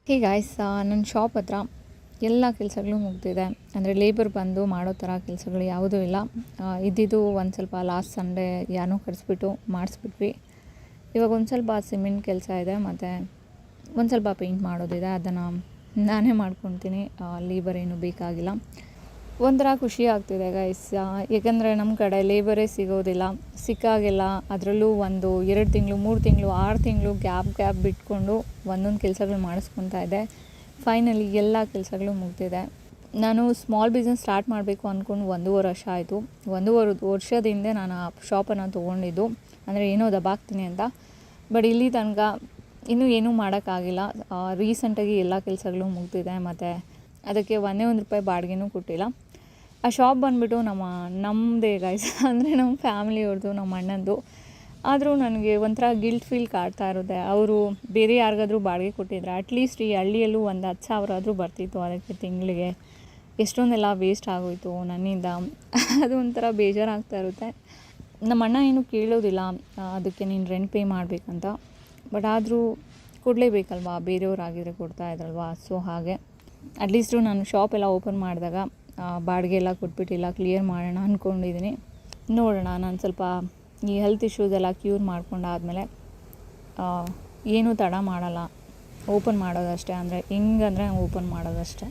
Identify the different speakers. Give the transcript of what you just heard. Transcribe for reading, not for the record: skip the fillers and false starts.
Speaker 1: Hey guys, ನನ್ನ shop ಹತ್ರ ಎಲ್ಲ ಕೆಲಸಗಳು ಮುಗ್ದಿದೆ. ಅಂದರೆ ಲೇಬರ್ ಬಂದು ಮಾಡೋ ಥರ ಕೆಲಸಗಳು ಯಾವುದೂ ಇಲ್ಲ. ಇದ್ದಿದ್ದು ಒಂದು ಸ್ವಲ್ಪ ಲಾಸ್ಟ್ ಸಂಡೇ ಯಾರನ್ನೋ ಕರೆಸ್ಬಿಟ್ಟು ಮಾಡಿಸ್ಬಿಟ್ವಿ. ಇವಾಗ ಒಂದು ಸ್ವಲ್ಪ ಸಿಮೆಂಟ್ ಕೆಲಸ ಇದೆ, ಮತ್ತು ಒಂದು ಸ್ವಲ್ಪ ಪೇಂಟ್ ಮಾಡೋದಿದೆ. ಅದನ್ನು ನಾನೇ ಮಾಡ್ಕೊತೀನಿ, ಲೇಬರ್ ಏನೂ ಬೇಕಾಗಿಲ್ಲ. ಒಂಥರ ಖುಷಿ ಆಗ್ತಿದೆ ಗೈಸ್, ಏಕೆಂದರೆ ನಮ್ಮ ಕಡೆ ಲೇಬರೇ ಸಿಗೋದಿಲ್ಲ. ಸಿಕ್ಕಾಗೆಲ್ಲ ಅದರಲ್ಲೂ ಒಂದು 2 ತಿಂಗಳು 3 ತಿಂಗಳು 6 ತಿಂಗಳು ಗ್ಯಾಪ್ ಬಿಟ್ಕೊಂಡು ಒಂದೊಂದು ಕೆಲಸಗಳು ಮಾಡಿಸ್ಕೊತಾ ಇದ್ದೆ. ಫೈನಲಿ ಎಲ್ಲ ಕೆಲಸಗಳು ಮುಗ್ದಿದೆ. ನಾನು ಸ್ಮಾಲ್ ಬಿಸ್ನೆಸ್ ಸ್ಟಾರ್ಟ್ ಮಾಡಬೇಕು ಅಂದ್ಕೊಂಡು 1.5 ವರ್ಷ ಆಯಿತು. 1.5 ವರ್ಷದ ಹಿಂದೆ ನಾನು ಆ ಶಾಪನ್ನು ತೊಗೊಂಡಿದ್ದು, ಅಂದರೆ ಏನೋ ದಬಾಕ್ತೀನಿ ಅಂತ. ಬಟ್ ಇಲ್ಲಿ ತನಕ ಇನ್ನೂ ಏನೂ ಮಾಡೋಕ್ಕಾಗಿಲ್ಲ. ರೀಸೆಂಟಾಗಿ ಎಲ್ಲ ಕೆಲಸಗಳು ಮುಗ್ದಿದೆ, ಮತ್ತು ಅದಕ್ಕೆ ₹1 ಬಾಡಿಗೆನೂ ಕೊಟ್ಟಿಲ್ಲ. ಆ ಶಾಪ್ ಬಂದುಬಿಟ್ಟು ನಮ್ಮದೇ ಗೈಸ್, ಅಂದರೆ ನಮ್ಮ ಫ್ಯಾಮಿಲಿಯವ್ರದ್ದು, ನಮ್ಮ ಅಣ್ಣಂದು. ಆದರೂ ನನಗೆ ಒಂಥರ ಗಿಲ್ಟ್ ಫೀಲ್ ಕಾಡ್ತಾ ಇರುತ್ತೆ. ಅವರು ಬೇರೆ ಯಾರಿಗಾದ್ರೂ ಬಾಡಿಗೆ ಕೊಟ್ಟಿದ್ರೆ ಅಟ್ಲೀಸ್ಟ್ ಈ ಹಳ್ಳಿಯಲ್ಲೂ ಒಂದು 10,000 ಆದರೂ ಬರ್ತಿತ್ತು ಅದಕ್ಕೆ ತಿಂಗಳಿಗೆ. ಎಷ್ಟೊಂದೆಲ್ಲ ವೇಸ್ಟ್ ಆಗೋಯಿತು ನನ್ನಿಂದ. ಅದು ಒಂಥರ ಬೇಜಾರಾಗ್ತಾ ಇರುತ್ತೆ. ನಮ್ಮ ಅಣ್ಣ ಏನೂ ಕೇಳೋದಿಲ್ಲ ಅದಕ್ಕೆ ನೀನು ರೆಂಟ್ ಪೇ ಮಾಡಬೇಕಂತ. ಬಟ್ ಆದರೂ ಕೊಡಲೇಬೇಕಲ್ವಾ, ಬೇರೆಯವರಾಗಿದ್ದರೆ ಕೊಡ್ತಾ ಇದ್ರಲ್ವಾ. ಸೊ ಹಾಗೆ ಅಟ್ಲೀಸ್ಟು ನಾನು ಶಾಪ್ ಎಲ್ಲ ಓಪನ್ ಮಾಡಿದಾಗ ಬಾಡಿಗೆ ಎಲ್ಲ ಕೊಟ್ಬಿಟ್ಟಿಲ್ಲ, ಕ್ಲಿಯರ್ ಮಾಡೋಣ ಅಂದ್ಕೊಂಡಿದ್ದೀನಿ. ನೋಡೋಣ, ನಾನು ಸ್ವಲ್ಪ ಈ ಹೆಲ್ತ್ ಇಶ್ಯೂಸ್ ಎಲ್ಲ ಕ್ಯೂರ್ ಮಾಡ್ಕೊಂಡಾದಮೇಲೆ ಏನೂ ತಡ ಮಾಡಲ್ಲ, ಓಪನ್ ಮಾಡೋದಷ್ಟೇ. ಅಂದರೆ ಹೆಂಗಂದರೆ ಓಪನ್ ಮಾಡೋದಷ್ಟೇ.